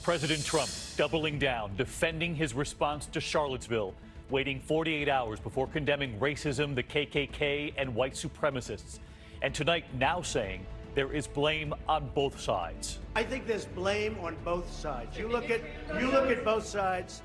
President Trump doubling down, defending his response to Charlottesville, waiting 48 hours before condemning racism, the KKK, and white supremacists. And tonight now saying there is blame on both sides. I think there's blame on both sides. You look at both sides.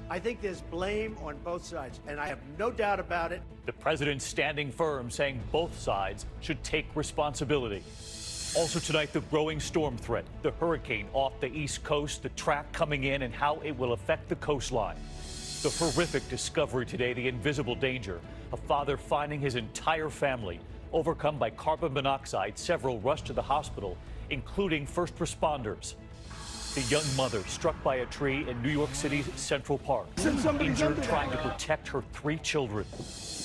I think there's blame on both sides, and I have no doubt about it. The president standing firm, saying both sides should take responsibility. Also tonight, the growing storm threat, the hurricane off the East Coast, the track coming in, and how it will affect the coastline. The horrific discovery today, the invisible danger. A father finding his entire family overcome by carbon monoxide. Several rushed to the hospital, including first responders. The young mother struck by a tree in New York City's Central Park, injured trying to protect her 3 children.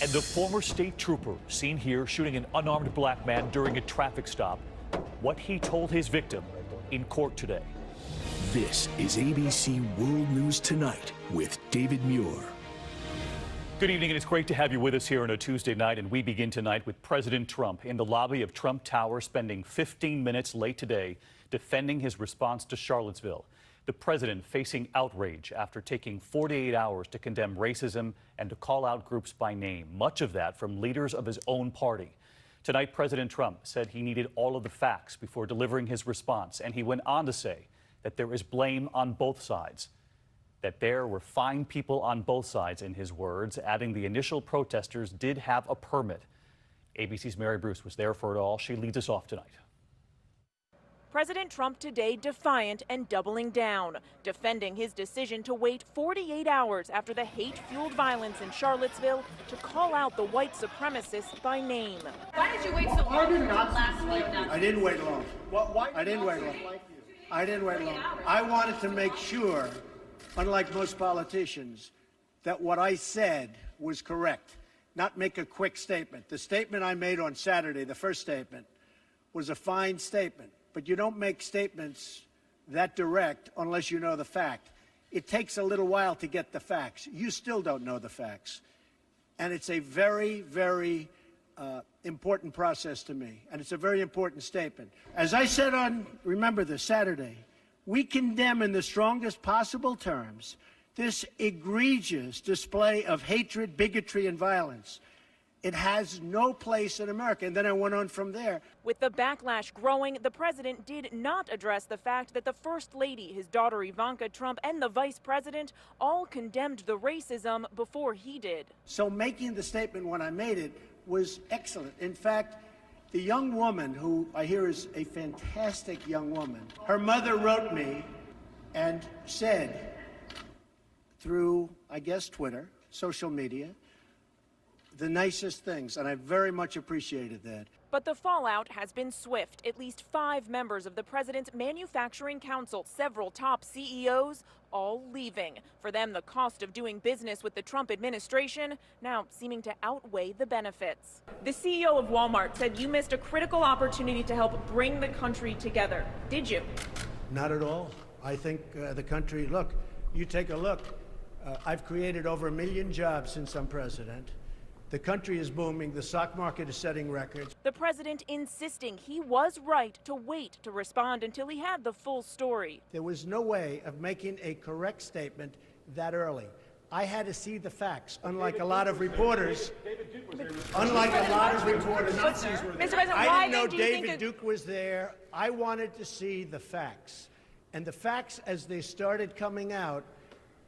And the former state trooper seen here shooting an unarmed black man during a traffic stop. What he told his victim in court today. This is ABC World News Tonight with David Muir. Good evening, and it's great to have you with us here on a Tuesday night. And we begin tonight with President Trump in the lobby of Trump Tower, spending 15 minutes late today defending his response to Charlottesville. The president facing outrage after taking 48 hours to condemn racism and to call out groups by name, much of that from leaders of his own party. Tonight, President Trump said he needed all of the facts before delivering his response, and he went on to say that there is blame on both sides, that there were fine people on both sides, in his words, adding the initial protesters did have a permit. ABC's Mary Bruce was there for it all. She leads us off tonight. President Trump today defiant and doubling down, defending his decision to wait 48 hours after the hate-fueled violence in Charlottesville to call out the white supremacists by name. Why did you wait so long? I didn't wait long. I didn't wait long. I didn't wait long. I wanted to make sure, unlike most politicians, that what I said was correct, not make a quick statement. The statement I made on Saturday, the first statement, was a fine statement. But you don't make statements that direct unless you know the fact. It takes a little while to get the facts. You still don't know the facts. And it's a very, very important process to me. And it's a very important statement. As I said on, remember this, Saturday, we condemn in the strongest possible terms this egregious display of hatred, bigotry, and violence. It has no place in America. And then I went on from there. With the backlash growing, the president did not address the fact that the First Lady, his daughter Ivanka Trump, and the Vice President all condemned the racism before he did. So making the statement when I made it was excellent. In fact, the young woman, who I hear is a fantastic young woman, her mother wrote me and said through, I guess, Twitter, social media, the nicest things, and I very much appreciated that. But the fallout has been swift. At least 5 members of the president's Manufacturing Council, several top CEOs, all leaving. For them, the cost of doing business with the Trump administration now seeming to outweigh the benefits. The CEO of Walmart said you missed a critical opportunity to help bring the country together. Did you? Not at all. I think the country, look, you take a look. I've created over 1 million jobs since I'm president. The country is booming. The stock market is setting records. The president insisting he was right to wait to respond until he had the full story. There was no way of making a correct statement that early. I had to see the facts, unlike a lot of reporters. Unlike a lot of reporters. Mr. President, I didn't know David Duke was there. I wanted to see the facts. And the facts, as they started coming out,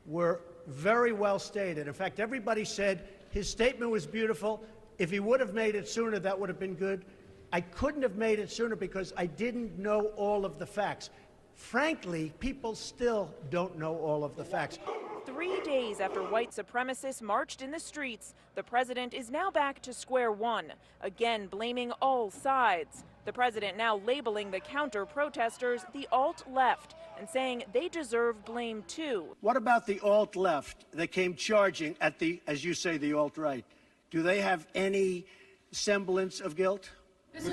were very well stated. In fact, everybody said his statement was beautiful. If he would have made it sooner, that would have been good. I couldn't have made it sooner because I didn't know all of the facts. Frankly, people still don't know all of the facts. 3 days after white supremacists marched in the streets, the president is now back to square one, again blaming all sides. The president now labeling the counter-protesters the alt-left and saying they deserve blame too. What about the alt-left that came charging at the, as you say, the alt-right? Do they have any semblance of guilt? Let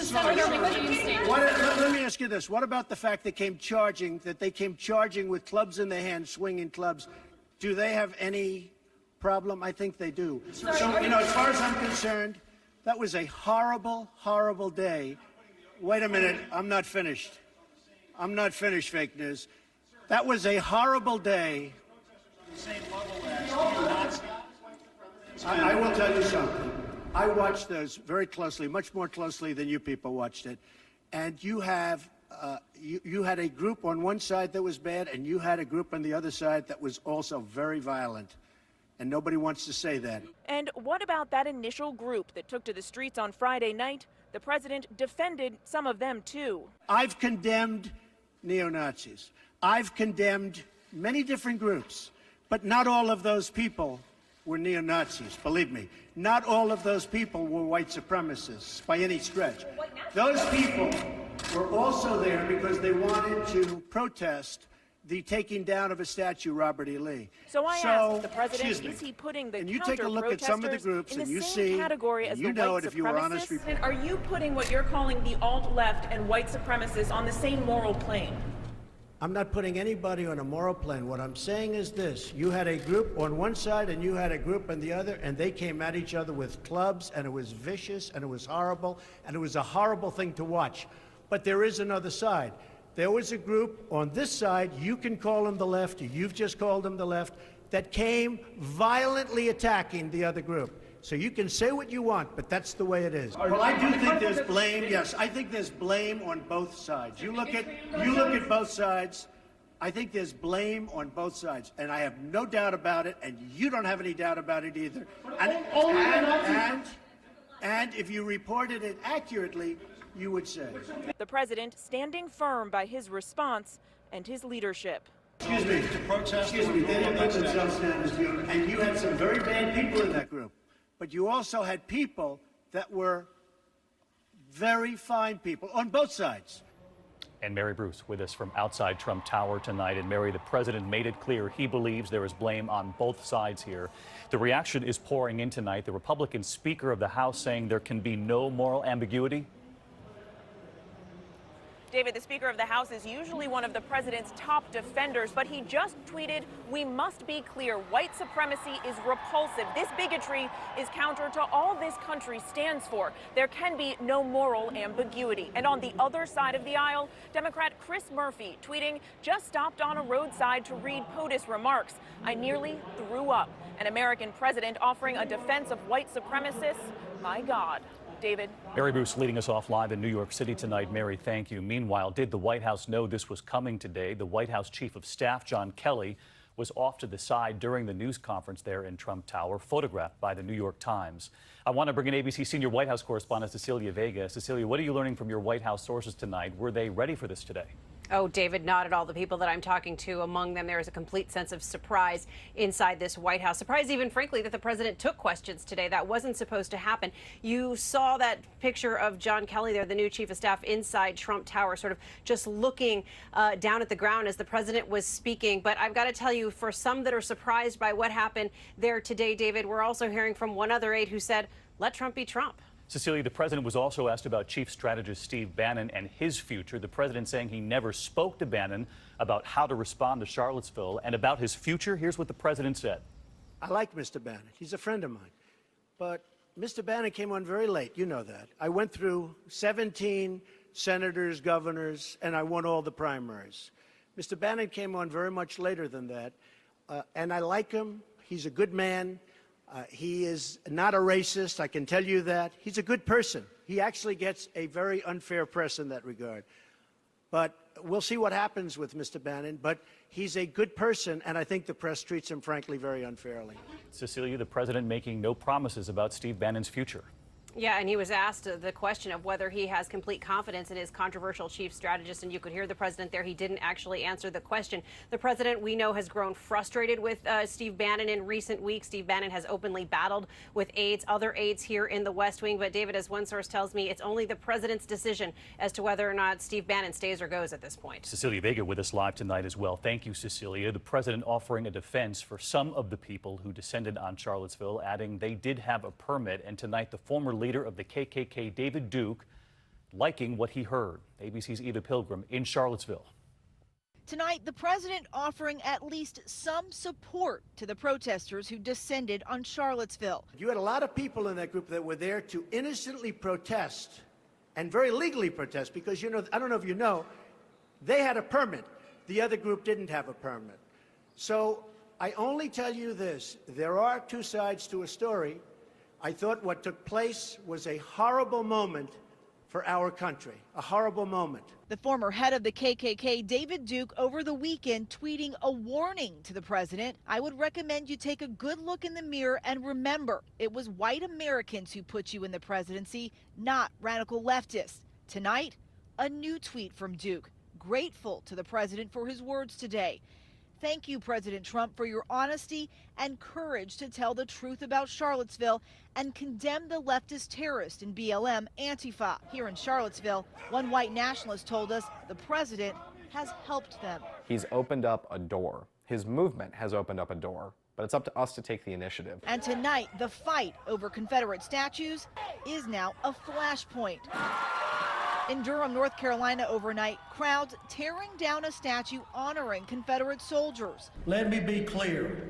me ask you this. What about the fact they came charging with clubs in their hands, swinging clubs? Do they have any problem? I think they do. So, you know, as far as I'm concerned, that was a horrible, horrible day. Wait a minute. I'm not finished. I'm not finished, fake news. That was a horrible day. I will tell you something. I watched those very closely, much more closely than you people watched it. And you have, you had a group on one side that was bad, and you had a group on the other side that was also very violent. And nobody wants to say that. And what about that initial group that took to the streets on Friday night? The president defended some of them, too. I've condemned neo-Nazis. I've condemned many different groups, but not all of those people were neo-Nazis, believe me. Not all of those people were white supremacists by any stretch. Those people were also there because they wanted to protest the taking down of a statue, Robert E. Lee. So I asked the president, is he putting the and you take a look at some of the groups in and the you same see, category as you the know white it if you were honest. supremacists? Are you putting what you're calling the alt-left and white supremacists on the same moral plane? I'm not putting anybody on a moral plane. What I'm saying is this. You had a group on one side and you had a group on the other, and they came at each other with clubs, and it was vicious, and it was horrible, and it was a horrible thing to watch. But there is another side. There was a group on this side, you can call them the left, you've just called them the left, that came violently attacking the other group. So you can say what you want, but that's the way it is. Well, I do think there's blame. Yes, I think there's blame on both sides. You look at both sides. I think there's blame on both sides, and I have no doubt about it, and you don't have any doubt about it either. And if you reported it accurately, you would say. The president standing firm by his response and his leadership. Excuse me. They didn't put themselves down as you, and you had some very bad people in that group. But you also had people that were very fine people on both sides. And Mary Bruce with us from outside Trump Tower tonight. And Mary, the president made it clear he believes there is blame on both sides here. The reaction is pouring in tonight. The Republican Speaker of the House saying there can be no moral ambiguity. David, the Speaker of the House is usually one of the president's top defenders, but he just tweeted, "We must be clear, white supremacy is repulsive. This bigotry is counter to all this country stands for. There can be no moral ambiguity." And on the other side of the aisle, Democrat Chris Murphy tweeting, "Just stopped on a roadside to read POTUS remarks. I nearly threw up." An American president offering a defense of white supremacists. My God. David. Mary Bruce leading us off live in New York City tonight. Mary, thank you. Meanwhile, did the White House know this was coming today? The White House Chief of Staff, John Kelly, was off to the side during the news conference there in Trump Tower, photographed by the New York Times. I want to bring in ABC senior White House correspondent Cecilia Vega. Cecilia, what are you learning from your White House sources tonight? Were they ready for this today? Oh, David, not at all. The people that I'm talking to, among them, there is a complete sense of surprise inside this White House. Surprise, even frankly, that the president took questions today. That wasn't supposed to happen. You saw that picture of John Kelly there, the new chief of staff, inside Trump Tower, sort of just looking down at the ground as the president was speaking. But I've got to tell you, for some that are surprised by what happened there today, David, we're also hearing from one other aide who said, "Let Trump be Trump." Cecilia, the president was also asked about Chief Strategist Steve Bannon and his future. The president saying he never spoke to Bannon about how to respond to Charlottesville and about his future. Here's what the president said. I like Mr. Bannon. He's a friend of mine. But Mr. Bannon came on very late. You know that. I went through 17 senators, governors, and I won all the primaries. Mr. Bannon came on very much later than that. And I like him. He's a good man. He is not a racist, I can tell you that. He's a good person. He actually gets a very unfair press in that regard. But we'll see what happens with Mr. Bannon. But he's a good person, and I think the press treats him, frankly, very unfairly. Cecilia, the president making no promises about Steve Bannon's future. Yeah, and he was asked the question of whether he has complete confidence in his controversial chief strategist, and you could hear the president there. He didn't actually answer the question. The president, we know, has grown frustrated with Steve Bannon in recent weeks. Steve Bannon has openly battled with aides, other aides here in the West Wing. But, David, as one source tells me, it's only the president's decision as to whether or not Steve Bannon stays or goes at this point. Cecilia Vega with us live tonight as well. Thank you, Cecilia. The president offering a defense for some of the people who descended on Charlottesville, adding they did have a permit. And tonight, the former leader of the KKK, David Duke, liking what he heard. ABC's Eva Pilgrim in Charlottesville. Tonight, the president offering at least some support to the protesters who descended on Charlottesville. You had a lot of people in that group that were there to innocently protest and very legally protest because, you know, I don't know if you know, they had a permit. The other group didn't have a permit. So I only tell you this. There are two sides to a story. I thought what took place was a horrible moment for our country, a horrible moment. The former head of the KKK, David Duke, over the weekend tweeting a warning to the president. I would recommend you take a good look in the mirror and remember, it was white Americans who put you in the presidency, not radical leftists. Tonight, a new tweet from Duke, grateful to the president for his words today. Thank you, President Trump, for your honesty and courage to tell the truth about Charlottesville and condemn the leftist terrorist in BLM, Antifa. Here in Charlottesville, one white nationalist told us the president has helped them. He's opened up a door. His movement has opened up a door, but it's up to us to take the initiative. And tonight, the fight over Confederate statues is now a flashpoint. In Durham, North Carolina overnight, crowds tearing down a statue honoring Confederate soldiers. Let me be clear.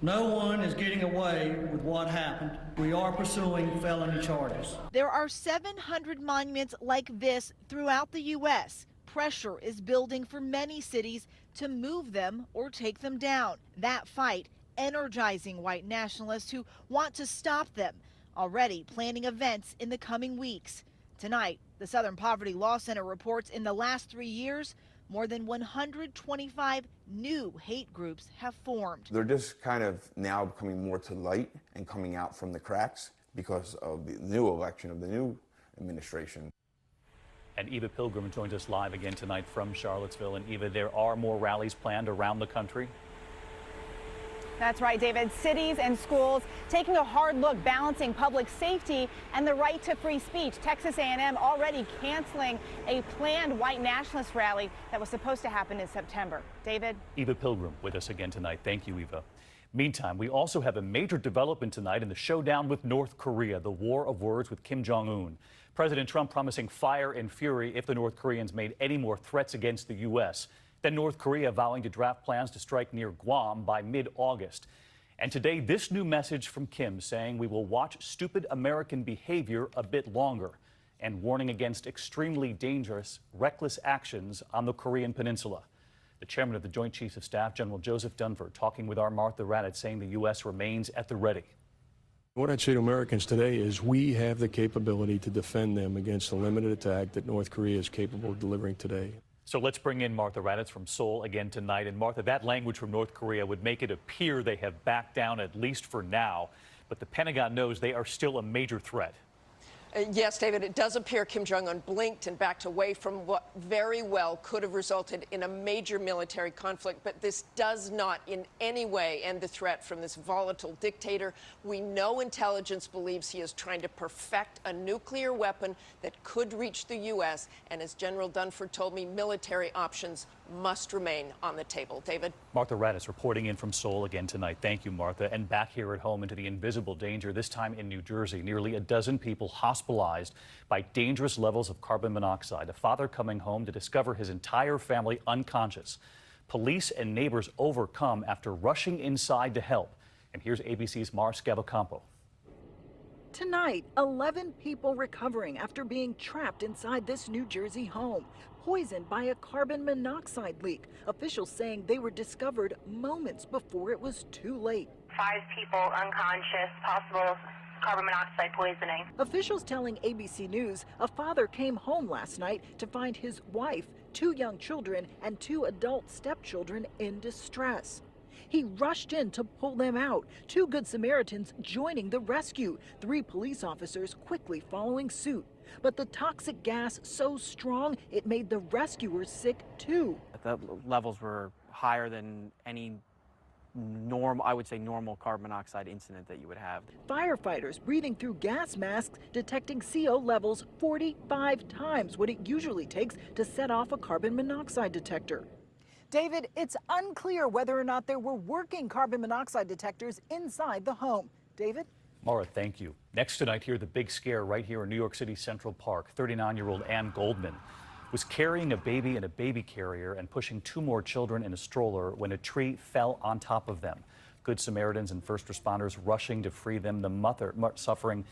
No one is getting away with what happened. We are pursuing felony charges. There are 700 monuments like this throughout the U.S. Pressure is building for many cities to move them or take them down. That fight energizing white nationalists who want to stop them, already planning events in the coming weeks. Tonight, the Southern Poverty Law Center reports in the last 3 years, more than 125 new hate groups have formed. They're just kind of now coming more to light and coming out from the cracks because of the new election of the new administration. And Eva Pilgrim joins us live again tonight from Charlottesville. And Eva, there are more rallies planned around the country. That's right, David. Cities and schools taking a hard look, balancing public safety and the right to free speech. Texas A&M already canceling a planned white nationalist rally that was supposed to happen in September. David? Eva Pilgrim with us again tonight. Thank you, Eva. Meantime, we also have a major development tonight in the showdown with North Korea, the war of words with Kim Jong-un. President Trump promising fire and fury if the North Koreans made any more threats against the U.S. Then North Korea vowing to draft plans to strike near Guam by mid-August. And today, this new message from Kim saying we will watch stupid American behavior a bit longer and warning against extremely dangerous, reckless actions on the Korean Peninsula. The chairman of the Joint Chiefs of Staff, General Joseph Dunford, talking with our Martha Raddatz, saying the U.S. remains at the ready. What I'd say to Americans today is we have the capability to defend them against the limited attack that North Korea is capable of delivering today. So let's bring in Martha Raddatz from Seoul again tonight. And Martha, that language from North Korea would make it appear they have backed down, at least for now. But the Pentagon knows they are still a major threat. Yes, David, it does appear Kim Jong-un blinked and backed away from what very well could have resulted in a major military conflict. But this does not in any way end the threat from this volatile dictator. We know intelligence believes he is trying to perfect a nuclear weapon that could reach the U.S. And as General Dunford told me, military options must remain on the table. David? Martha Raddatz reporting in from Seoul again tonight. Thank you, Martha. And back here at home into the invisible danger, this time in New Jersey. Nearly a dozen people hospitalized by dangerous levels of carbon monoxide. A father coming home to discover his entire family unconscious. Police and neighbors overcome after rushing inside to help. And here's ABC's Mar Scavocampo. Tonight, 11 people recovering after being trapped inside this New Jersey home, poisoned by a carbon monoxide leak. Officials saying they were discovered moments before it was too late. 5 people unconscious, possible carbon monoxide poisoning. Officials telling ABC News a father came home last night to find his wife, 2 young children, and 2 adult stepchildren in distress. He rushed in to pull them out, 2 Good Samaritans joining the rescue, 3 police officers quickly following suit. But the toxic gas so strong, it made the rescuers sick too. The levels were higher than any normal carbon monoxide incident that you would have. Firefighters breathing through gas masks detecting CO levels 45 times what it usually takes to set off a carbon monoxide detector. David, it's unclear whether or not there were working carbon monoxide detectors inside the home. David? Mara, thank you. Next tonight, here, the big scare right here in New York City Central Park. 39-year-old Ann Goldman was carrying a baby in a baby carrier and pushing 2 more children in a stroller when a tree fell on top of them. Good Samaritans and first responders rushing to free them. The mother suffering